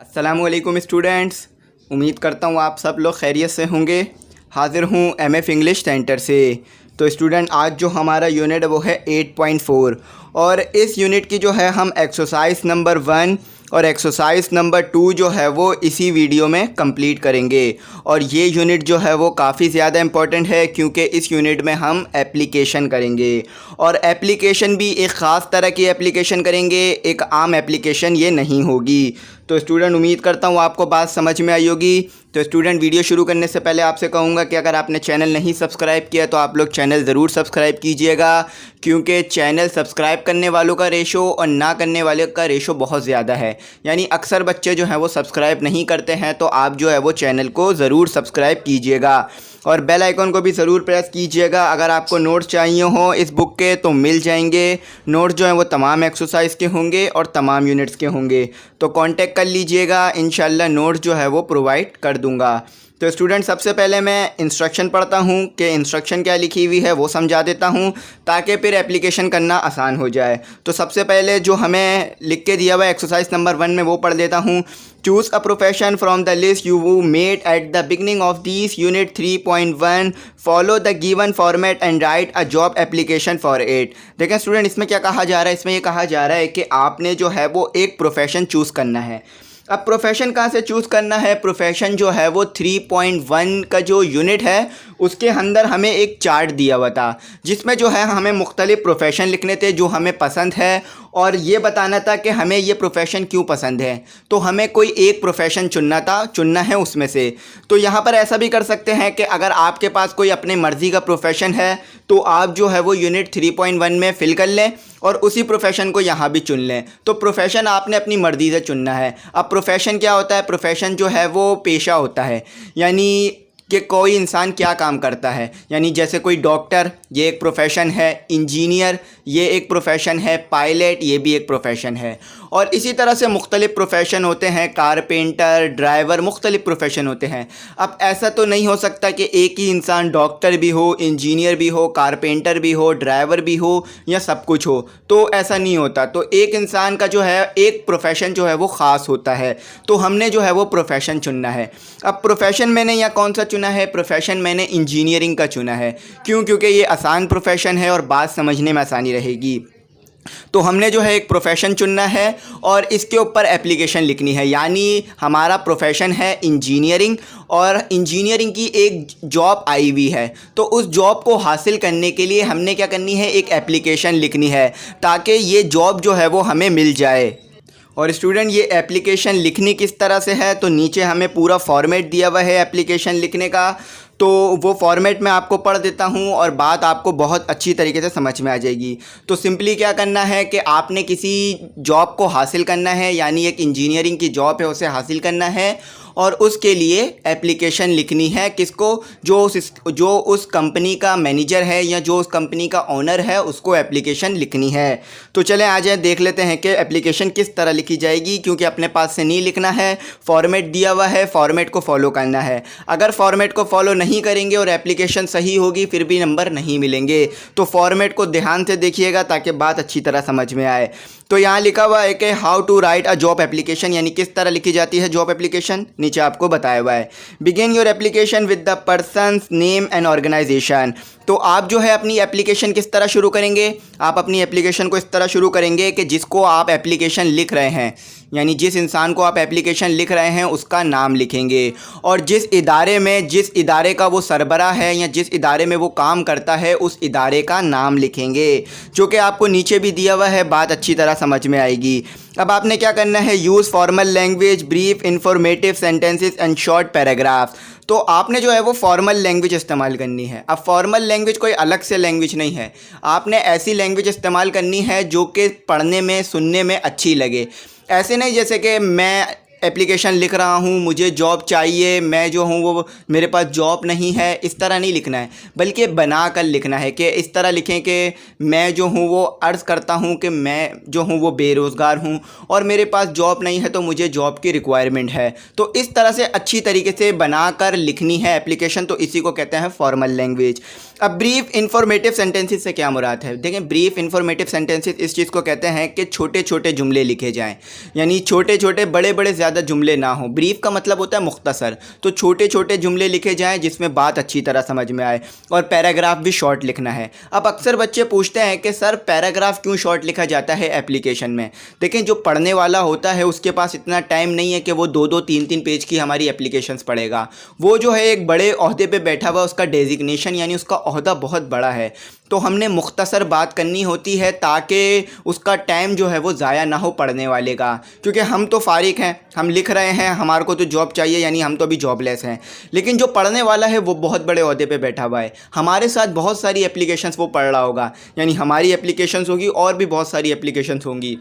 अस्सलामुअलैकुम स्टूडेंट्स, उम्मीद करता हूँ आप सब लोग खैरियत से होंगे। हाज़िर हूँ एमएफ इंग्लिश सेंटर से। तो स्टूडेंट, आज जो हमारा यूनिट है वो है 8.4 और इस यूनिट की जो है हम एक्सरसाइज नंबर 1 और एक्सरसाइज नंबर 2 जो है वो इसी वीडियो में कंप्लीट करेंगे। और ये यूनिट जो है वो काफ़ी ज़्यादा इम्पॉर्टेंट है क्योंकि इस यूनिट में हम एप्लीकेशन करेंगे और एप्लीकेशन भी एक ख़ास तरह की एप्लीकेशन करेंगे, एक आम एप्लीकेशन ये नहीं होगी। तो स्टूडेंट, उम्मीद करता हूँ आपको बात समझ में आई होगी। तो स्टूडेंट, वीडियो शुरू करने से पहले आपसे कहूँगा कि अगर आपने चैनल नहीं सब्सक्राइब किया तो आप लोग चैनल ज़रूर सब्सक्राइब कीजिएगा, क्योंकि चैनल सब्सक्राइब करने वालों का रेशो और ना करने वाले का रेशो बहुत ज़्यादा है। यानी अक्सर बच्चे जो हैं वो सब्सक्राइब नहीं करते हैं, तो आप जो है वो चैनल को ज़रूर सब्सक्राइब कीजिएगा और बेल आइकॉन को भी ज़रूर प्रेस कीजिएगा। अगर आपको नोट्स चाहिए हो इस बुक के तो मिल जाएंगे। नोट्स जो हैं वो तमाम एक्सरसाइज के होंगे और तमाम यूनिट्स के होंगे, तो कांटेक्ट कर लीजिएगा। इंशाल्लाह नोट्स जो है वो प्रोवाइड कर दूंगा। तो स्टूडेंट, सबसे पहले मैं इंस्ट्रक्शन पढ़ता हूँ कि इंस्ट्रक्शन क्या लिखी हुई है वो समझा देता हूँ ताकि फिर एप्लीकेशन करना आसान हो जाए। तो सबसे पहले जो हमें लिख के दिया हुआ है एक्सरसाइज नंबर 1 में वो पढ़ देता हूँ। Choose a profession from the list you made at the beginning of this unit 3.1। Follow the given format and right a job application for it. देखें स्टूडेंट, इसमें क्या कहा जा रहा है, इसमें ये कहा जा रहा है कि आपने जो है वो एक प्रोफेशन चूज़ करना है। अब प्रोफेशन कहाँ से चूज़ करना है? प्रोफेशन जो है वो 3.1 का जो यूनिट है उसके अंदर हमें एक चार्ट दिया हुआ था जिसमें जो है हमें मुख्तलिफ़ प्रोफेशन लिखने थे जो हमें पसंद है और ये बताना था कि हमें ये प्रोफेशन क्यों पसंद है। तो हमें कोई एक प्रोफेशन चुनना है उसमें से। तो यहाँ पर ऐसा भी कर सकते हैं कि अगर आपके पास कोई अपनी मर्ज़ी का प्रोफेशन है तो आप जो है वो यूनिट 3.1 में फ़िल कर लें और उसी प्रोफेशन को यहाँ भी चुन लें। तो प्रोफेशन आपने अपनी मर्ज़ी से चुनना है। अब प्रोफेशन क्या होता है? प्रोफेशन जो है वो पेशा होता है, यानी कि कोई इंसान क्या काम करता है। यानी जैसे कोई डॉक्टर, ये एक प्रोफेशन है। इंजीनियर, ये एक प्रोफेशन है। पायलट, ये भी एक प्रोफेशन है। और इसी तरह से मुख्तलिफ़ प्रोफेशन होते हैं। कारपेंटर, ड्राइवर, मुख्तलिफ़ प्रोफेशन होते हैं। अब ऐसा तो नहीं हो सकता कि एक ही इंसान डॉक्टर भी हो, इंजीनियर भी हो, कारपेंटर भी हो, ड्राइवर भी हो या सब कुछ हो, तो ऐसा नहीं होता। तो एक इंसान का जो है एक प्रोफेशन जो है वो ख़ास होता है, तो हमने जो है वो प्रोफेशन चुनना है। अब प्रोफेशन मैंने यहाँ कौन सा चुना है? प्रोफेशन मैंने इंजीनियरिंग का चुना है। क्यों? क्योंकि ये आसान प्रोफेशन है और बात समझने में आसानी रहेगी। तो हमने जो है एक प्रोफेशन चुनना है और इसके ऊपर एप्लीकेशन लिखनी है। यानी हमारा प्रोफेशन है इंजीनियरिंग और इंजीनियरिंग की एक जॉब आई हुई है, तो उस जॉब को हासिल करने के लिए हमने क्या करनी है? एक एप्लीकेशन लिखनी है ताकि ये जॉब जो है वो हमें मिल जाए। और स्टूडेंट, ये एप्लीकेशन लिखनी किस तरह से है? तो नीचे हमें पूरा फॉर्मेट दिया हुआ है एप्लीकेशन लिखने का, तो वो फॉर्मेट मैं आपको पढ़ देता हूँ और बात आपको बहुत अच्छी तरीके से समझ में आ जाएगी। तो सिंपली क्या करना है कि आपने किसी जॉब को हासिल करना है, यानी एक इंजीनियरिंग की जॉब है उसे हासिल करना है और उसके लिए एप्लीकेशन लिखनी है। किसको? जो उस कंपनी का मैनेजर है या जो उस कंपनी का ओनर है उसको एप्लीकेशन लिखनी है। तो चलें आ जाए देख लेते हैं कि एप्लीकेशन किस तरह लिखी जाएगी, क्योंकि अपने पास से नहीं लिखना है, फॉर्मेट दिया हुआ है, फॉर्मेट को फॉलो करना है। अगर फॉर्मेट को फॉलो नहीं करेंगे और एप्लीकेशन सही होगी फिर भी नंबर नहीं मिलेंगे। तो फॉर्मेट को ध्यान से देखिएगा ताकि बात अच्छी तरह समझ में आए। तो यहाँ लिखा हुआ है कि how to write a job application, यानी किस तरह लिखी जाती है जॉब एप्लीकेशन, नीचे आपको बताया हुआ है। Begin your application with the person's name and organisation. तो आप जो है अपनी एप्लीकेशन किस तरह शुरू करेंगे? आप अपनी एप्लीकेशन को इस तरह शुरू करेंगे कि जिसको आप एप्लीकेशन लिख रहे हैं, यानी जिस इंसान को आप एप्लीकेशन लिख रहे हैं उसका नाम लिखेंगे और जिस इदारे का वो सरबराह है या जिस इदारे में वो काम करता है उस इदारे का नाम लिखेंगे, जो कि आपको नीचे भी दिया हुआ है। बात अच्छी तरह समझ में आएगी। अब आपने क्या करना है? Use formal language, brief informative sentences and short paragraphs. तो आपने जो है वो फॉर्मल लैंग्वेज इस्तेमाल करनी है। अब फॉर्मल लैंग्वेज कोई अलग से लैंग्वेज नहीं है, आपने ऐसी लैंग्वेज इस्तेमाल करनी है जो कि पढ़ने में, सुनने में अच्छी लगे। ऐसे नहीं जैसे कि मैं एप्लीकेशन लिख रहा हूँ, मुझे जॉब चाहिए, मैं जो हूँ वो मेरे पास जॉब नहीं है, इस तरह नहीं लिखना है, बल्कि बना कर लिखना है कि इस तरह लिखें कि मैं जो हूँ वो अर्ज़ करता हूँ कि मैं जो हूँ वो बेरोज़गार हूँ और मेरे पास जॉब नहीं है तो मुझे जॉब की रिक्वायरमेंट है। तो इस तरह से अच्छी तरीके से बना कर लिखनी है एप्लीकेशन, तो इसी को कहते हैं फॉर्मल लैंग्वेज। अब ब्रीफ इंफॉर्मेटिव सेंटेंसेस से क्या मुराद है? देखें, ब्रीफ इंफॉर्मेटिव सेंटेंसेस इस चीज़ को कहते हैं कि छोटे छोटे जुमले लिखे जाएं, यानी छोटे छोटे बड़े बड़े ज़्यादा जुमले ना हो। ब्रीफ का मतलब होता है मुख्तसर, तो छोटे छोटे जुमले लिखे जाएं जिसमें बात अच्छी तरह समझ में आए, और पैराग्राफ भी शॉर्ट लिखना है। अब अक्सर बच्चे पूछते हैं कि सर पैराग्राफ क्यों शॉर्ट लिखा जाता है एप्लीकेशन में? देखें, जो पढ़ने वाला होता है उसके पास इतना टाइम नहीं है कि वो 2-2 3-3 पेज की हमारी एप्लीकेशंस पढ़ेगा। वो जो है एक बड़े ओहदे पे बैठा हुआ, उसका डेजिग्नेशन यानी उसका ओहदा बहुत बड़ा है, तो हमने मुख्तसर बात करनी होती है ताकि उसका टाइम जो है वो ज़ाया ना हो पढ़ने वाले का। क्योंकि हम तो फारिग हैं, हम लिख रहे हैं, हमारे को तो जॉब चाहिए, यानी हम तो अभी जॉबलेस हैं। लेकिन जो पढ़ने वाला है वो बहुत बड़े ओहदे पे बैठा हुआ है, हमारे साथ बहुत सारी एप्लीकेशंस वो पढ़ रहा होगा, यानी हमारी एप्लीकेशंस होगी और भी बहुत सारी एप्लीकेशंस होंगी।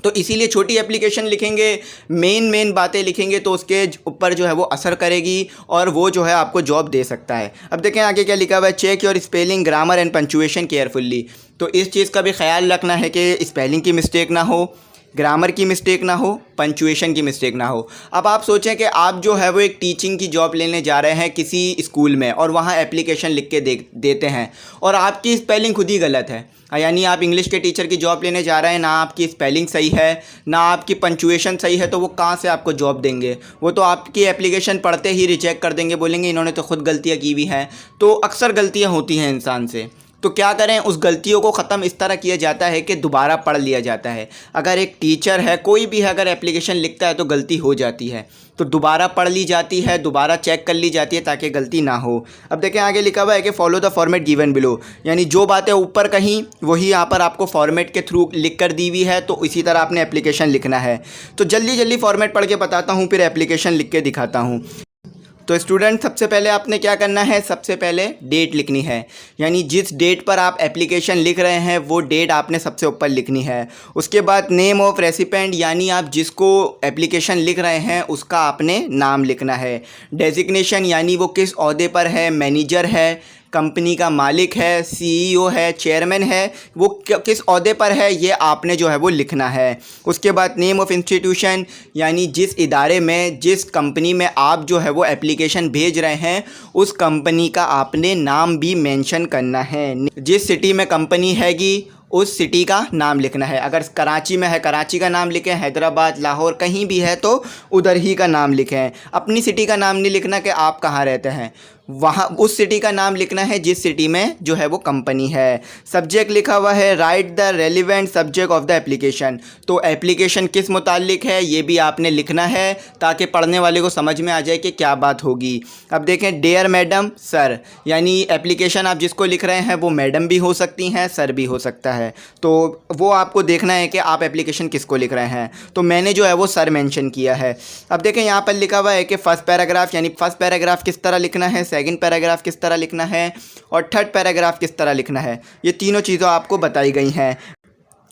तो इसीलिए छोटी एप्लीकेशन लिखेंगे, मेन बातें लिखेंगे तो उसके ऊपर जो है वो असर करेगी और वो जो है आपको जॉब दे सकता है। अब देखें आगे क्या लिखा हुआ है, check your spelling, grammar and punctuation carefully. तो इस चीज़ का भी ख्याल रखना है कि स्पेलिंग की मिस्टेक ना हो, ग्रामर की मिस्टेक ना हो, पंक्चुएशन की मिस्टेक ना हो। अब आप सोचें कि आप जो है वो एक टीचिंग की जॉब लेने जा रहे हैं किसी स्कूल में और वहाँ एप्लीकेशन लिख के देते हैं और आपकी स्पेलिंग खुद ही गलत है, यानी आप इंग्लिश के टीचर की जॉब लेने जा रहे हैं, ना आपकी स्पेलिंग सही है ना आपकी पंक्चुएशन सही है, तो वो कहाँ से आपको जॉब देंगे? वो तो आपकी एप्लीकेशन पढ़ते ही रिजेक्ट कर देंगे, बोलेंगे इन्होंने तो खुद गलतियाँ की हुई हैं। तो अक्सर गलतियाँ होती हैं इंसान से, तो क्या करें, उस गलतियों को ख़त्म इस तरह किया जाता है कि दोबारा पढ़ लिया जाता है। अगर एक टीचर है, कोई भी है, अगर एप्लीकेशन लिखता है तो गलती हो जाती है, तो दोबारा पढ़ ली जाती है, दोबारा चेक कर ली जाती है ताकि गलती ना हो। अब देखें आगे लिखा हुआ है कि follow the format given below, यानी जो बातें ऊपर कहीं वही यहाँ पर आपको फॉर्मेट के थ्रू लिख कर दी हुई है, तो इसी तरह आपने एप्लीकेशन लिखना है। तो जल्दी जल्दी फॉर्मेट पढ़ के बताता हूँ, फिर एप्लीकेशन लिख के दिखाता हूँ। तो स्टूडेंट, सबसे पहले आपने क्या करना है, सबसे पहले डेट लिखनी है, यानी जिस डेट पर आप एप्लीकेशन लिख रहे हैं वो डेट आपने सबसे ऊपर लिखनी है। उसके बाद नेम ऑफ रेसिपेंट, यानी आप जिसको एप्लीकेशन लिख रहे हैं उसका आपने नाम लिखना है। डेजिग्नेशन, यानी वो किस ओहदे पर है, मैनेजर है, कंपनी का मालिक है, सीईओ है, चेयरमैन है, वो किस ओहदे पर है, ये आपने जो है वो लिखना है। उसके बाद नेम ऑफ़ इंस्टीट्यूशन, यानी जिस इदारे में, जिस कंपनी में आप जो है वो एप्लीकेशन भेज रहे हैं उस कंपनी का आपने नाम भी मेंशन करना है। जिस सिटी में कंपनी हैगी उस सिटी का नाम लिखना है। अगर कराची में है कराची का नाम लिखें, हैदराबाद, लाहौर कहीं भी है तो उधर ही का नाम लिखें। अपनी सिटी का नाम नहीं लिखना कि आप कहाँ रहते हैं, वहाँ उस सिटी का नाम लिखना है जिस सिटी में जो है वो कंपनी है। सब्जेक्ट लिखा हुआ है right the relevant subject of the application, तो एप्लीकेशन किस मुतालिक है ये भी आपने लिखना है ताकि पढ़ने वाले को समझ में आ जाए कि क्या बात होगी। अब देखें, डियर मैडम, सर, यानी एप्लीकेशन आप जिसको लिख रहे हैं वो मैडम भी हो सकती हैं, सर भी हो सकता है, तो वो आपको देखना है कि आप एप्लीकेशन किसको लिख रहे हैं। तो मैंने जो है वो सर मेंशन किया है। अब देखें यहाँ पर लिखा हुआ है कि फर्स्ट पैराग्राफ, यानी फर्स्ट पैराग्राफ किस तरह लिखना है, सेकंड पैराग्राफ किस तरह लिखना है और थर्ड पैराग्राफ किस तरह लिखना है, ये तीनों चीज़ें आपको बताई गई हैं।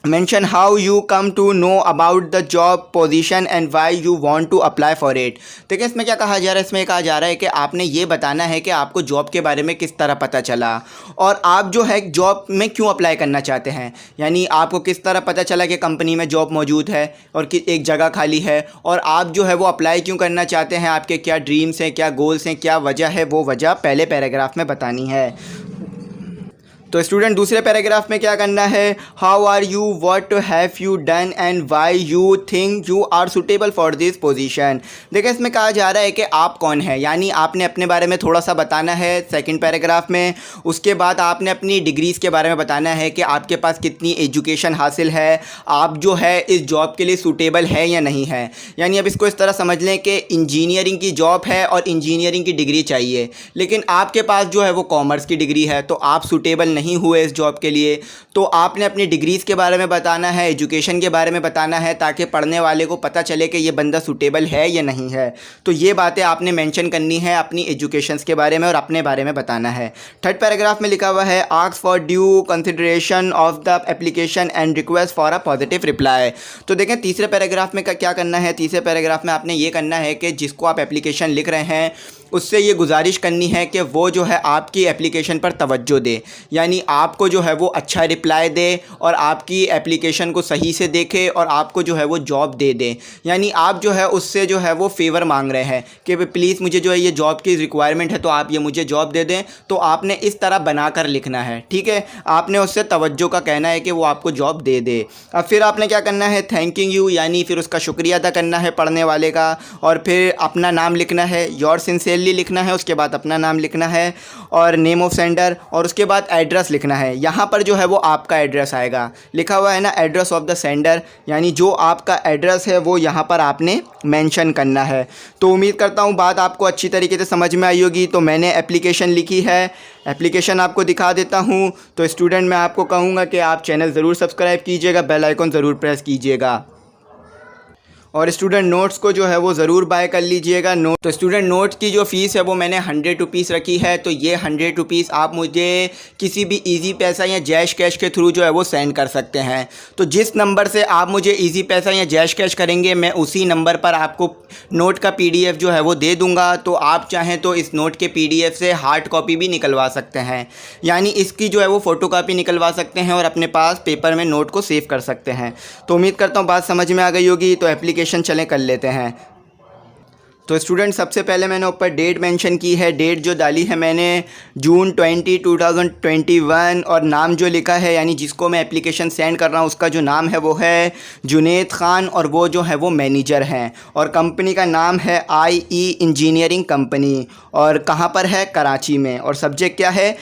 Mention how you come to know about the job position and why you want to apply for it. देखिए इसमें क्या कहा जा रहा है, इसमें कहा जा रहा है कि आपने ये बताना है कि आपको जॉब के बारे में किस तरह पता चला और आप जो है जॉब में क्यों अप्लाई करना चाहते हैं, यानी आपको किस तरह पता चला कि कंपनी में जॉब मौजूद है और कि एक जगह खाली है और आप जो है वो अप्लाई क्यों करना चाहते हैं, आपके क्या ड्रीम्स हैं, क्या गोल्स हैं, क्या वजह है, वो वजह पहले पैराग्राफ में बतानी है। तो स्टूडेंट दूसरे पैराग्राफ में क्या करना है, how are you, what have you done and why you think you are suitable for this position. देखिए इसमें कहा जा रहा है कि आप कौन है, यानी आपने अपने बारे में थोड़ा सा बताना है सेकंड पैराग्राफ में। उसके बाद आपने अपनी डिग्रीज़ के बारे में बताना है कि आपके पास कितनी एजुकेशन हासिल है, आप जो है इस जॉब के लिए सूटेबल है या नहीं है। यानी अब इसको इस तरह समझ लें कि इंजीनियरिंग की जॉब है और इंजीनियरिंग की डिग्री चाहिए, लेकिन आपके पास जो है वो कॉमर्स की डिग्री है, तो आप सूटेबल नहीं हुए इस जॉब के लिए। तो आपने अपनी डिग्रीज़ के बारे में बताना है, एजुकेशन के बारे में बताना है, ताकि पढ़ने वाले को पता चले कि ये बंदा सूटेबल है या नहीं है। तो ये बातें आपने मेंशन करनी है, अपनी एजुकेशंस के बारे में और अपने बारे में बताना है। थर्ड पैराग्राफ में लिखा हुआ है ask for due consideration of the application and request for a positive reply. तो देखें तीसरे पैराग्राफ में क्या करना है, तीसरे पैराग्राफ में आपने ये करना है कि जिसको आप एप्लीकेशन लिख रहे हैं उससे ये गुजारिश करनी है कि वो जो है आपकी एप्लीकेशन पर तवज्जो दे, यानी आपको जो है वो अच्छा रिप्लाई दे और आपकी एप्लीकेशन को सही से देखे और आपको जो है वो जॉब दे दे। यानी आप जो है उससे जो है वो फ़ेवर मांग रहे हैं कि प्लीज़ मुझे जो है ये जॉब की रिक्वायरमेंट है, तो आप ये मुझे जॉब दे दें। तो आपने इस तरह बनाकर लिखना है, ठीक है। आपने उससे तवज्जो का कहना है कि वो आपको जॉब दे दे। अब फिर आपने क्या करना है, थैंकिंग यू, यानी फिर उसका शुक्रिया अदा करना है पढ़ने वाले का, और फिर अपना नाम लिखना है, योर सिंसियरली लिखना है, उसके बाद अपना नाम लिखना है और नेम ऑफ़ सेंडर, और उसके बाद एड्रेस लिखना है। यहाँ पर जो है वो आपका एड्रेस आएगा, लिखा हुआ है ना एड्रेस ऑफ़ द सेंडर, यानी जो आपका एड्रेस है वो यहाँ पर आपने मेंशन करना है। तो उम्मीद करता हूँ बात आपको अच्छी तरीके से समझ में आई होगी। तो मैंने एप्लीकेशन लिखी है, एप्लीकेशन आपको दिखा देता हूँ। तो स्टूडेंट मैं आपको कहूँगा कि आप चैनल ज़रूर सब्सक्राइब कीजिएगा, बेल आइकन ज़रूर प्रेस कीजिएगा, और स्टूडेंट नोट्स को जो है वो ज़रूर बाय कर लीजिएगा। तो स्टूडेंट नोट्स की जो फ़ीस है वो मैंने 100 रुपीज़ रखी है। तो ये 100 रुपीज़ आप मुझे किसी भी इजी पैसा या जैश कैश के थ्रू जो है वो सेंड कर सकते हैं। तो जिस नंबर से आप मुझे इजी पैसा या जैश कैश करेंगे, मैं उसी नंबर पर आपको नोट का PDF जो है वो दे दूँगा। तो आप चाहें तो इस नोट के PDF से हार्ड कॉपी भी निकलवा सकते हैं, यानी इसकी जो है वो फ़ोटो कापी निकलवा सकते हैं और अपने पास पेपर में नोट को सेव कर सकते हैं। तो उम्मीद करता हूँ बात समझ में आ गई होगी। तो एप्लीकेशन चलें कर लेते हैं। तो स्टूडेंट सबसे पहले मैंने ऊपर डेट मेंशन की है, डेट जो डाली है मैंने जून 20, 2021, और नाम जो लिखा है यानी जिसको मैं एप्लीकेशन सेंड कर रहा हूँ उसका जो नाम है वो है जुनेद ख़ान, और वो जो है वो मैनेजर हैं, और कंपनी का नाम है IE इंजीनियरिंग कंपनी, और कहाँ पर है, कराची में, और सब्जेक्ट क्या है,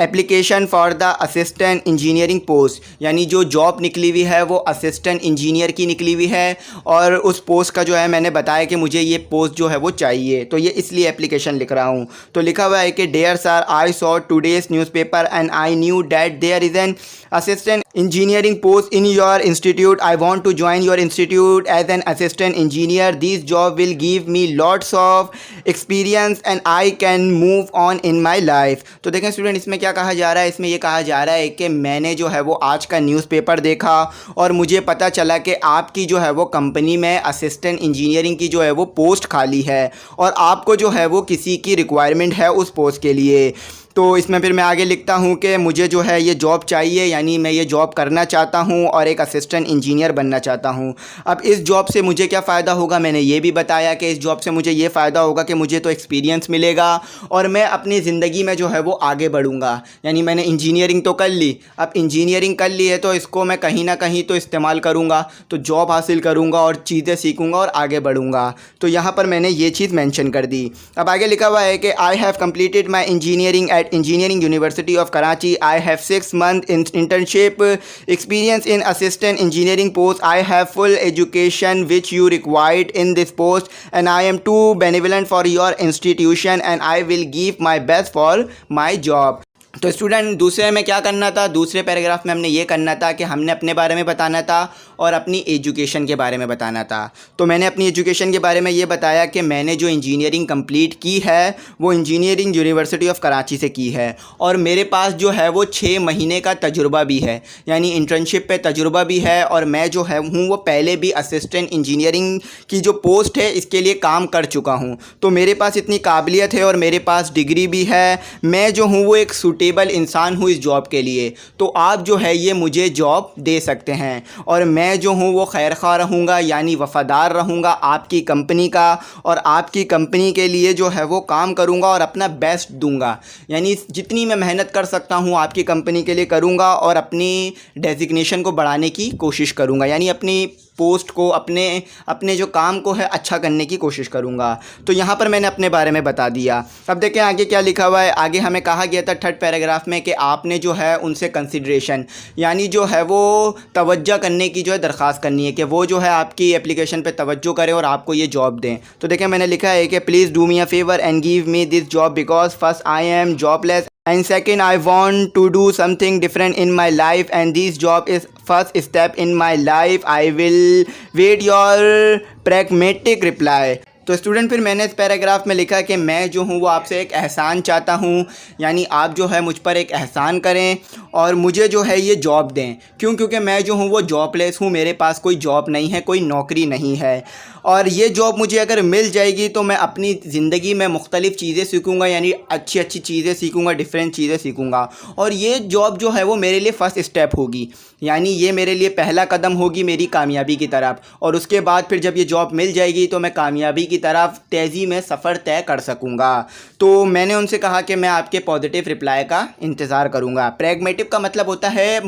application for the assistant engineering post, यानी जो जॉब निकली हुई है वो असिस्टेंट इंजीनियर की निकली हुई है, और उस पोस्ट का जो है मैंने बताया कि मुझे ये पोस्ट जो है वो चाहिए, तो ये इसलिए एप्लीकेशन लिख रहा हूँ। तो लिखा हुआ है कि dear sir, I saw today's newspaper and I knew that there is an assistant engineering post in your institute. I want to join your institute as an assistant engineer. This job will give me lots of experience and I can move on in my life. तो देखें student, इसमें क्या कहा जा रहा है, इसमें ये कहा जा रहा है कि मैंने जो है वो आज का न्यूज़पेपर देखा और मुझे पता चला कि आपकी जो है वो कंपनी में असिस्टेंट इंजीनियरिंग की जो है वो पोस्ट खाली है और आपको जो है वो किसी की रिक्वायरमेंट है उस पोस्ट के लिए। तो इसमें फिर मैं आगे लिखता हूँ कि मुझे जो है ये जॉब चाहिए, यानी मैं ये जॉब करना चाहता हूँ और एक असिस्टेंट इंजीनियर बनना चाहता हूँ। अब इस जॉब से मुझे क्या फ़ायदा होगा, मैंने ये भी बताया कि इस जॉब से मुझे ये फ़ायदा होगा कि मुझे तो एक्सपीरियंस मिलेगा और मैं अपनी ज़िंदगी में जो है वो आगे बढ़ूँगा। यानी मैंने इंजीनियरिंग तो कर ली, अब इंजीनियरिंग कर ली है तो इसको मैं कहीं ना कहीं तो इस्तेमाल करूँगा, तो जॉब हासिल करूँगा और चीज़ें सीखूँगा और आगे बढ़ूँगा। तो यहाँ पर मैंने ये चीज़ मेंशन कर दी। अब आगे लिखा हुआ है कि I have completed my engineering at Engineering University of Karachi. I have 6 months in internship experience in assistant engineering post. I have full education which you required in this post and I am too benevolent for your institution and I will give my best for my job. तो student दूसरे में क्या करना था, दूसरे paragraph में हमने ये करना था कि हमने अपने बारे में बताना था और अपनी एजुकेशन के बारे में बताना था। तो मैंने अपनी एजुकेशन के बारे में ये बताया कि मैंने जो इंजीनियरिंग कंप्लीट की है वो इंजीनियरिंग यूनिवर्सिटी ऑफ कराची से की है और मेरे पास जो है वो 6 महीने का तजुर्बा भी है, यानी इंटर्नशिप पे तजुर्बा भी है और मैं जो है हूँ वो पहले भी असिस्टेंट इंजीनियरिंग की जो पोस्ट है इसके लिए काम कर चुका हूँ। तो मेरे पास इतनी काबिलियत है और मेरे पास डिग्री भी है, मैं जो हूँ वो एक सूटेबल इंसान हूँ इस जॉब के लिए। तो आप जो है ये मुझे जॉब दे सकते हैं और मैं जो हूँ वो खैरख्वाह रहूँगा, यानी वफ़ादार रहूँगा आपकी कंपनी का और आपकी कंपनी के लिए जो है वो काम करूँगा और अपना बेस्ट दूँगा, यानी जितनी मैं मेहनत कर सकता हूँ आपकी कंपनी के लिए करूँगा और अपनी डेजिग्नेशन को बढ़ाने की कोशिश करूँगा, यानी अपनी पोस्ट को अपने जो काम को है अच्छा करने की कोशिश करूँगा। तो यहाँ पर मैंने अपने बारे में बता दिया। अब देखें आगे क्या लिखा हुआ है। आगे हमें कहा गया था 3rd पैराग्राफ में कि आपने जो है उनसे कंसिडरेशन, यानी जो है वो तवज्जो करने की जो है दरख्वास्त करनी है कि वो जो है आपकी एप्लीकेशन पे तवज्जो करें और आपको ये जॉब दें। तो देखें मैंने लिखा है कि please do me a favour and give me this job because first I am jobless and second I want to do something different in my life and this job is first step in my life. I will wait your pragmatic reply. तो student फिर मैंने इस paragraph में लिखा कि मैं जो हूँ वो आपसे एक एहसान चाहता हूँ, यानी आप जो है मुझ पर एक एहसान करें और मुझे जो है ये जॉब दें। क्योंकि मैं जो हूँ वो जॉबलेस हूँ, मेरे पास कोई जॉब नहीं है, कोई नौकरी नहीं है और ये जॉब मुझे अगर मिल जाएगी तो मैं अपनी ज़िंदगी में मुख्तलिफ़ चीज़ें सीखूँगा, यानी अच्छी अच्छी चीज़ें सीखूँगा, डिफरेंट चीज़ें सीखूँगा। और ये जॉब जो है वो मेरे लिए फ़र्स्ट स्टेप होगी, यानी ये मेरे लिए पहला कदम होगी मेरी कामयाबी की तरफ। और उसके बाद फिर जब ये जॉब मिल जाएगी तो मैं कामयाबी की तरफ तेज़ी में सफ़र तय कर सकूँगा। तो मैंने उनसे कहा कि मैं आपके पॉजिटिव रिप्लाई का इंतज़ार करूँगा। प्रैग्मेटिव का मतलब होता है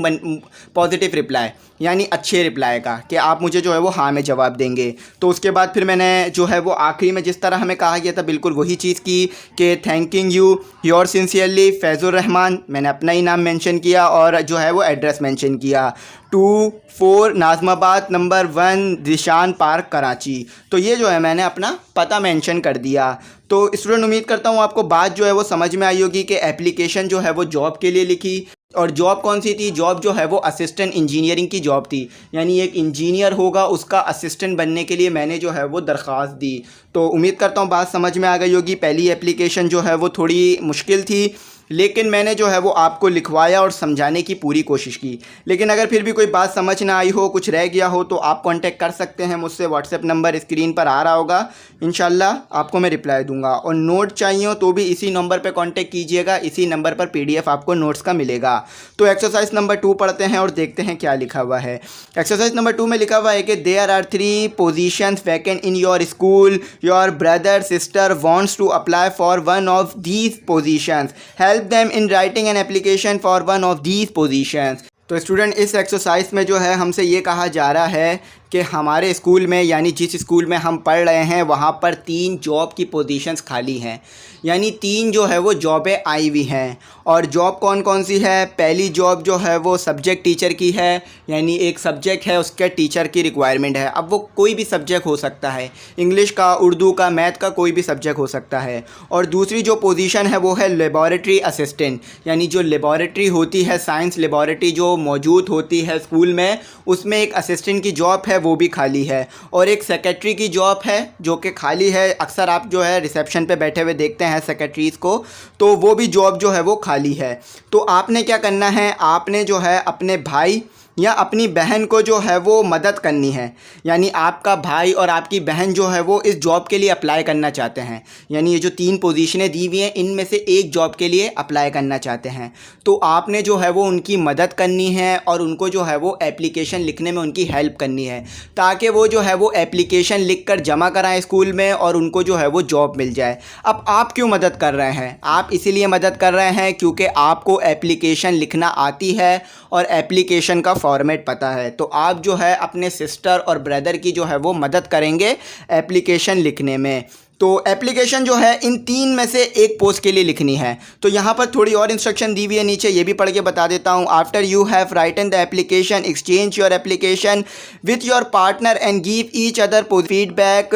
पॉजिटिव रिप्लाई, यानी अच्छे रिप्लाई का, कि आप मुझे जो है वो हाँ में जवाब देंगे। तो उसके बाद फिर मैंने जो है वो आखिरी में जिस तरह हमें कहा गया था बिल्कुल वही चीज़ की कि thanking you your sincerely Faizur Rahman, मैंने अपना ही नाम मेंशन किया और जो है वो एड्रेस मेंशन किया 24 नाज़माबाद नंबर 1 ज़ीशान पार्क कराची। तो ये जो है मैंने अपना पता मेंशन कर दिया। तो स्टूडेंट उम्मीद करता हूँ आपको बात जो है वो समझ में आई होगी कि एप्लीकेशन जो है वो जॉब के लिए लिखी, और जॉब कौन सी थी? जॉब जो है वो असिस्टेंट इंजीनियरिंग की जॉब थी, यानी एक इंजीनियर होगा उसका असिस्टेंट बनने के लिए मैंने जो है वो दरख्वास्त दी। तो उम्मीद करता हूँ बात समझ में आ गई होगी। पहली एप्लीकेशन जो है वो थोड़ी मुश्किल थी, लेकिन मैंने जो है वो आपको लिखवाया और समझाने की पूरी कोशिश की। लेकिन अगर फिर भी कोई बात समझ ना आई हो, कुछ रह गया हो, तो आप कांटेक्ट कर सकते हैं मुझसे। व्हाट्सएप नंबर स्क्रीन पर आ रहा होगा, इंशाल्लाह आपको मैं रिप्लाई दूंगा। और नोट चाहिए हो तो भी इसी नंबर पर कांटेक्ट कीजिएगा, इसी नंबर पर PDF आपको नोट्स का मिलेगा। तो एक्सरसाइज नंबर 2 पढ़ते हैं और देखते हैं क्या लिखा हुआ है। एक्सरसाइज नंबर 2 में लिखा हुआ है कि there are 3 positions vacant in your school, your brother sister wants to apply for one of these positions, help them in writing an application for one of these positions. तो student इस exercise में जो है हमसे ये कहा जा रहा है कि हमारे स्कूल में, यानी जिस स्कूल में हम पढ़ रहे हैं वहाँ पर 3 जॉब की पोजीशंस खाली हैं, यानी 3 जो है वो जॉबें आई हुई हैं। और जॉब कौन कौन सी है? पहली जॉब जो है वो सब्जेक्ट टीचर की है, यानी एक सब्जेक्ट है उसके टीचर की रिक्वायरमेंट है। अब वो कोई भी सब्जेक्ट हो सकता है, इंग्लिश का, उर्दू का, मैथ का, कोई भी सब्जेक्ट हो सकता है। और दूसरी जो पोजीशन है वो है लेबॉरेटरी असिस्टेंट, यानी जो लेबॉरेटरी होती है, साइंस लेबॉरेटरी जो मौजूद होती है स्कूल में, उसमें एक असिस्टेंट की जॉब है, वो भी खाली है। और एक सेक्रेटरी की जॉब है जो कि खाली है। अक्सर आप जो है रिसेप्शन पे बैठे हुए देखते हैं सेक्रेटरीज़ को, तो वो भी जॉब जो है वो खाली है। तो आपने क्या करना है? आपने जो है अपने भाई या अपनी बहन को जो है वो मदद करनी है, यानी आपका भाई और आपकी बहन जो है वो इस जॉब के लिए अप्लाई करना चाहते हैं, यानी ये जो 3 पोजीशनें दी हुई हैं इनमें से एक जॉब के लिए अप्लाई करना चाहते हैं। तो आपने जो है वो उनकी मदद करनी है और उनको जो है वो एप्लीकेशन लिखने में उनकी हेल्प करनी है, ताकि वो जो है वो एप्लीकेशन लिख कर जमा कराएँ स्कूल में और उनको जो है वो जॉब मिल जाए। अब आप क्यों मदद कर रहे हैं? आप इसीलिए मदद कर रहे हैं क्योंकि आपको एप्लीकेशन लिखना आती है और एप्लीकेशन का फॉर्मेट पता है। तो आप जो है अपने सिस्टर और ब्रदर की जो है वो मदद करेंगे एप्लीकेशन लिखने में। तो एप्लीकेशन जो है इन 3 में से एक पोस्ट के लिए लिखनी है। तो यहाँ पर थोड़ी और इंस्ट्रक्शन दी हुई है नीचे, ये भी पढ़ के बता देता हूँ। After you have written the application, exchange your application with your partner and give each other feedback,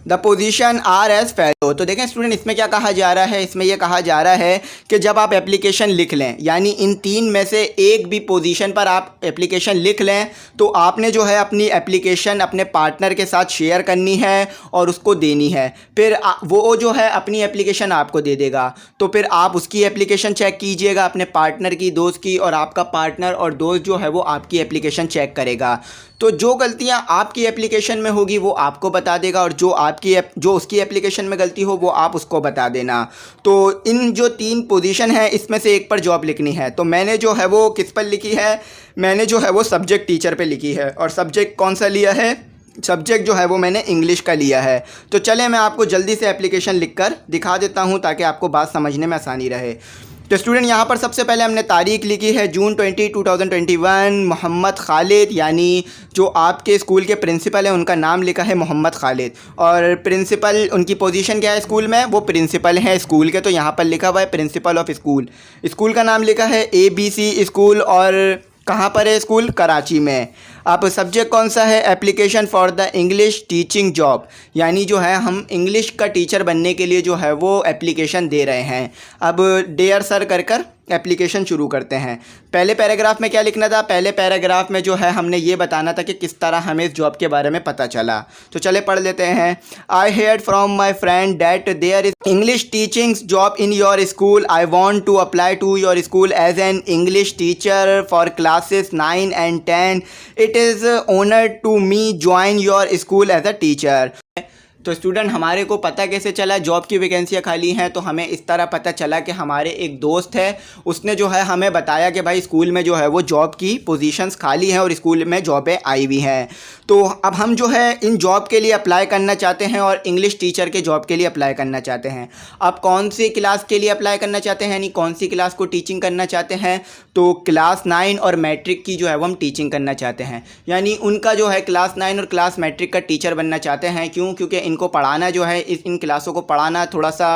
the position are as follow. तो देखें स्टूडेंट, इसमें क्या कहा जा रहा है? इसमें यह कहा जा रहा है कि जब आप एप्लीकेशन लिख लें, यानी इन 3 में से एक भी पोजीशन पर आप एप्लीकेशन लिख लें, तो आपने जो है अपनी एप्लीकेशन अपने पार्टनर के साथ शेयर करनी है और उसको देनी है। फिर वो जो है अपनी एप्लीकेशन आपको दे देगा। तो फिर आप उसकी एप्लीकेशन चेक कीजिएगा, अपने पार्टनर की, दोस्त की, और आपका पार्टनर और दोस्त जो है वो आपकी एप्लीकेशन चेक करेगा। तो जो गलतियां आपकी एप्लीकेशन में होगी वो आपको बता देगा, और जो उसकी एप्लीकेशन में गलती हो वो आप उसको बता देना। तो इन जो 3 पोजीशन है इसमें से एक पर जॉब लिखनी है। तो मैंने जो है वो किस पर लिखी है? मैंने जो है वो सब्जेक्ट टीचर पे लिखी है। और सब्जेक्ट कौन सा लिया है? सब्जेक्ट जो है वो मैंने इंग्लिश का लिया है। तो चलें मैं आपको जल्दी से एप्लीकेशन लिखकर दिखा देता हूँ ताकि आपको बात समझने में आसानी रहे। तो स्टूडेंट यहाँ पर सबसे पहले हमने तारीख लिखी है जून 20, 2021। मोहम्मद खालिद, यानी जो आपके स्कूल के प्रिंसिपल हैं उनका नाम लिखा है मोहम्मद खालिद। और प्रिंसिपल, उनकी पोजीशन क्या है स्कूल में? वो प्रिंसिपल हैं स्कूल के। तो यहाँ पर लिखा हुआ है प्रिंसिपल ऑफ स्कूल। स्कूल का नाम लिखा है ABC स्कूल, और कहाँ पर है स्कूल? कराची में। अब सब्जेक्ट कौन सा है? Application for the English teaching job, यानी जो है हम इंग्लिश का टीचर बनने के लिए जो है वो एप्लीकेशन दे रहे हैं। अब डेयर सर कर एप्लीकेशन शुरू करते हैं। पहले पैराग्राफ में क्या लिखना था? पहले पैराग्राफ में जो है हमने ये बताना था कि किस तरह हमें इस जॉब के बारे में पता चला। तो चले पढ़ लेते हैं। I heard from my friend that there is English teaching job in your school. I want to apply to your school as an English teacher for classes 9 and 10. It is honour to me join your school as a teacher. तो student, हमारे को पता कैसे चला job की वैकेंसियाँ खाली हैं? तो हमें इस तरह पता चला कि हमारे एक दोस्त है, उसने जो है हमें बताया कि भाई स्कूल में जो है वो जॉब की पोजीशंस खाली हैं और स्कूल में जॉबें आई हुई हैं। तो अब हम जो है इन जॉब के लिए अप्लाई करना चाहते हैं और इंग्लिश टीचर के जॉब के लिए अप्लाई करना चाहते हैं। अब कौन सी क्लास के लिए अप्लाई करना चाहते हैं, यानी कौन सी क्लास को टीचिंग करना चाहते हैं? तो क्लास 9 और मैट्रिक की जो है वो हम टीचिंग करना चाहते हैं। यानी उनका जो है क्लास 9 और क्लास मैट्रिक का टीचर बनना चाहते हैं। क्यों? क्योंकि इनको पढ़ाना जो है इन क्लासों को पढ़ाना थोड़ा सा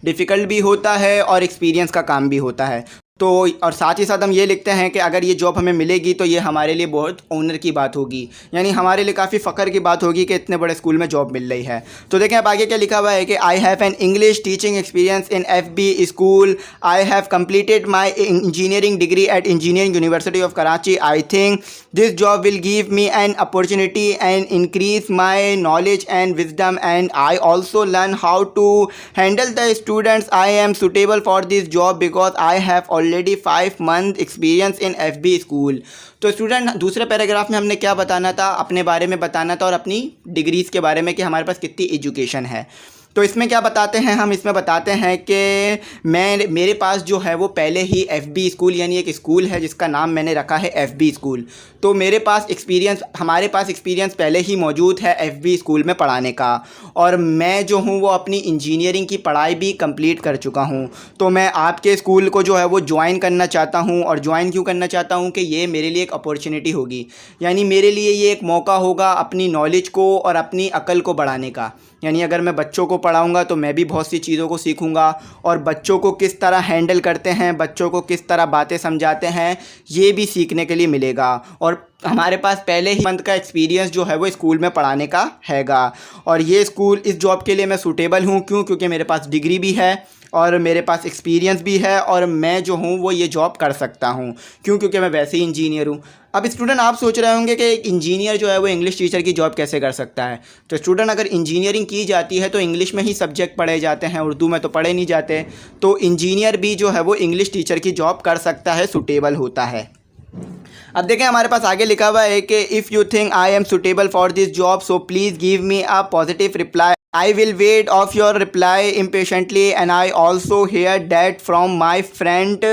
डिफ़िकल्ट भी होता है और एक्सपीरियंस का काम भी होता है। तो और साथ ही साथ हम ये लिखते हैं कि अगर ये जॉब हमें मिलेगी तो ये हमारे लिए बहुत ऑनर की बात होगी, यानी हमारे लिए काफ़ी फ़ख्र की बात होगी कि इतने बड़े स्कूल में जॉब मिल रही है। तो देखें अब आगे क्या लिखा हुआ है कि I have an English teaching experience in FB school. I have completed my engineering degree at engineering university of Karachi. I think this job will give me an opportunity and increase my knowledge and wisdom and I also learn how to handle the students. I am suitable for this job because I have already 5 month experience in FB school. तो student, दूसरे paragraph में हमने क्या बताना था? अपने बारे में बताना था और अपनी डिग्रीज़ के बारे में कि हमारे पास कितनी एजुकेशन है। तो इसमें क्या बताते हैं हम? इसमें बताते हैं कि मेरे पास जो है वो पहले ही FB स्कूल, यानी एक स्कूल है जिसका नाम मैंने रखा है FB स्कूल। तो मेरे पास हमारे पास एक्सपीरियंस पहले ही मौजूद है FB स्कूल में पढ़ाने का, और मैं जो हूँ वो अपनी इंजीनियरिंग की पढ़ाई भी कंप्लीट कर चुका हूँ। तो मैं आपके स्कूल को जो है वो ज्वाइन करना चाहता हूँ। और ज्वाइन क्यों करना चाहता हूँ? कि ये मेरे लिए एक अपॉर्चुनिटी होगी, यानी मेरे लिए ये एक मौका होगा अपनी नॉलेज को और अपनी अकल को बढ़ाने का। यानी अगर मैं बच्चों को पढ़ाऊँगा तो मैं भी बहुत सी चीज़ों को सीखूँगा, और बच्चों को किस तरह हैंडल करते हैं, बच्चों को किस तरह बातें समझाते हैं, ये भी सीखने के लिए मिलेगा। और हमारे पास पहले ही मंथ का एक्सपीरियंस जो है वो स्कूल में पढ़ाने का हैगा। और ये स्कूल, इस जॉब के लिए मैं सूटेबल हूँ। क्यों? क्योंकि मेरे पास डिग्री भी है और मेरे पास एक्सपीरियंस भी है और मैं जो हूँ वो ये जॉब कर सकता हूँ। क्यों? क्योंकि मैं वैसे ही इंजीनियर हूँ। अब स्टूडेंट, आप सोच रहे होंगे कि एक इंजीनियर जो है वो इंग्लिश टीचर की जॉब कैसे कर सकता है? तो स्टूडेंट, अगर इंजीनियरिंग की जाती है तो इंग्लिश में ही सब्जेक्ट पढ़े जाते हैं, उर्दू में तो पढ़े नहीं जाते। तो इंजीनियर भी जो है वो इंग्लिश टीचर की जॉब कर सकता है, सूटेबल होता है। अब देखें हमारे पास आगे लिखा हुआ है कि if you think I am suitable for this job so please give me a positive reply. I will wait of your reply impatiently, and I also hear that from my friend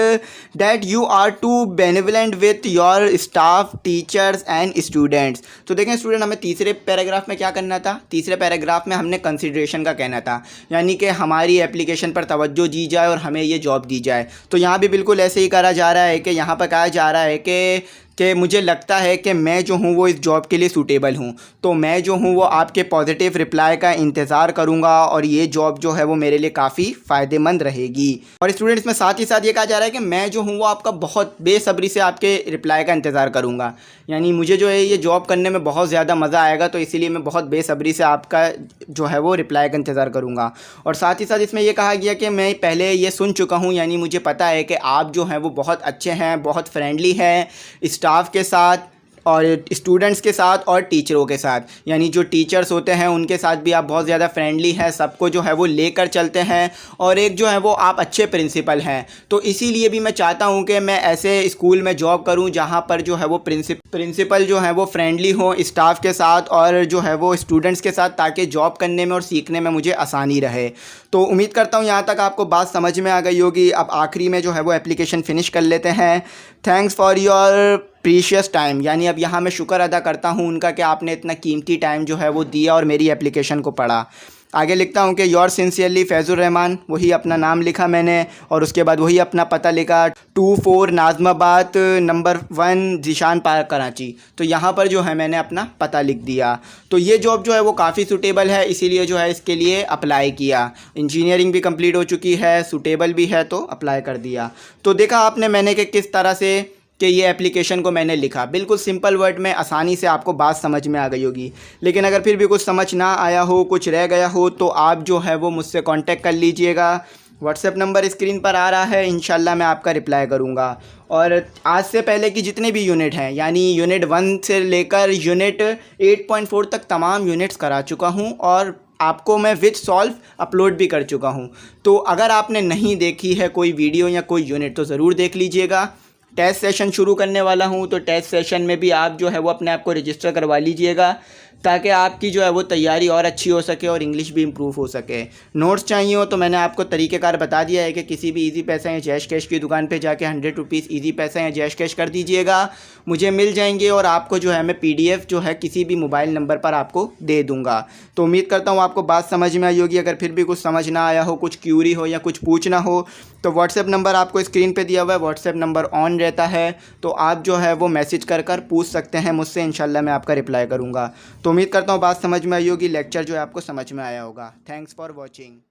that you are too benevolent with your staff, teachers and students. तो देखें student, हमें तीसरे paragraph में क्या करना था? तीसरे paragraph में हमने कंसिडरेशन का कहना था, यानी कि हमारी एप्लीकेशन पर तवज्जो दी जाए और हमें ये जॉब दी जाए। तो यहाँ भी बिल्कुल ऐसे ही करा जा रहा है कि यहाँ पर कहा जा रहा है कि मुझे लगता है कि मैं जो हूँ वो इस जॉब के लिए सूटेबल हूँ। तो मैं जो हूँ वो आपके पॉजिटिव रिप्लाई का इंतज़ार करूँगा और ये जॉब जो है वो मेरे लिए काफ़ी फ़ायदेमंद रहेगी। और स्टूडेंट्स में साथ ही साथ ये कहा जा रहा है कि मैं जो हूँ वो आपका बहुत बेसब्री से आपके रिप्लाई का इंतज़ार करूँगा, यानी मुझे जो है ये जॉब करने में बहुत ज़्यादा मज़ा आएगा, तो इसीलिए मैं बहुत बेसब्री से आपका जो है वो रिप्लाई का इंतज़ार करूँगा। और साथ ही साथ इसमें यह कहा गया कि मैं पहले ये सुन चुका हूँ, यानी मुझे पता है कि आप जो हैं वो बहुत अच्छे हैं, बहुत फ्रेंडली हैं स्टाफ के साथ और स्टूडेंट्स के साथ और टीचरों के साथ, यानी जो टीचर्स होते हैं उनके साथ भी आप बहुत ज़्यादा फ्रेंडली हैं, सबको जो है वो लेकर चलते हैं, और एक जो है वो आप अच्छे प्रिंसिपल हैं। तो इसीलिए भी मैं चाहता हूं कि मैं ऐसे स्कूल में जॉब करूं जहां पर जो है वो प्रिंसिपल जो है वो फ्रेंडली हो स्टाफ के साथ और जो है वो स्टूडेंट्स के साथ, ताकि जॉब करने में और सीखने में मुझे आसानी रहे। तो उम्मीद करता हूँ यहाँ तक आपको बात समझ में आ गई होगी। अब आखिरी में जो है वो एप्लीकेशन फ़िनिश कर लेते हैं। Thanks for your precious time, यानी अब यहाँ मैं शुक्र अदा करता हूँ उनका कि आपने इतना कीमती टाइम जो है वो दिया और मेरी एप्लीकेशन को पढ़ा। आगे लिखता हूँ कि योर सिंसियरली फैज़ुर रहमान, वही अपना नाम लिखा मैंने और उसके बाद वही अपना पता लिखा, 24 नाज़माबाद नंबर 1 ज़ीशान पार्क कराची। तो यहाँ पर जो है मैंने अपना पता लिख दिया। तो ये जॉब जो है वो काफ़ी सूटेबल है, इसीलिए जो है इसके लिए अप्लाई किया। इंजीनियरिंग भी कंप्लीट हो चुकी है, सूटेबल भी है, तो अप्लाई कर दिया। तो देखा आपने मैंने कि किस तरह से कि ये एप्लीकेशन को मैंने लिखा, बिल्कुल सिंपल वर्ड में आसानी से आपको बात समझ में आ गई होगी। लेकिन अगर फिर भी कुछ समझ ना आया हो, कुछ रह गया हो, तो आप जो है वो मुझसे कांटेक्ट कर लीजिएगा। व्हाट्सएप नंबर स्क्रीन पर आ रहा है, इंशाल्लाह मैं आपका रिप्लाई करूँगा। और आज से पहले की जितने भी यूनिट हैं, यानी यूनिट 1 से लेकर यूनिट 8.4 तक तमाम यूनिट्स करा चुका हूँ और आपको मैं विद सॉल्व अपलोड भी कर चुका हूँ। तो अगर आपने नहीं देखी है कोई वीडियो या कोई यूनिट तो ज़रूर देख लीजिएगा। टेस्ट सेशन शुरू करने वाला हूँ, तो टेस्ट सेशन में भी आप जो है वो अपने आप को रजिस्टर करवा लीजिएगा, ताकि आपकी जो है वो तैयारी और अच्छी हो सके और इंग्लिश भी इम्प्रूव हो सके। नोट्स चाहिए हो तो मैंने आपको तरीक़ेकार बता दिया है कि किसी भी इजी पैसा या जैश कैश की दुकान पे जाके 100 रुपीज़ इजी पैसा या जैश कैश कर दीजिएगा, मुझे मिल जाएंगे और आपको जो है मैं PDF जो है किसी भी मोबाइल नंबर पर आपको दे दूँगा। तो उम्मीद करता हूँ आपको बात समझ में आई होगी। अगर फिर भी कुछ समझ ना आया हो, कुछ क्यूरी हो या कुछ पूछना हो, तो व्हाट्सएप नंबर आपको स्क्रीन पे दिया हुआ है, व्हाट्सएप नंबर ऑन रहता है, तो आप जो है वो मैसेज कर पूछ सकते हैं मुझसे, इंशाल्लाह मैं आपका रिप्लाई करूँगा। तो उम्मीद करता हूँ बात समझ में आई होगी, लेक्चर जो है आपको समझ में आया होगा। Thanks for watching.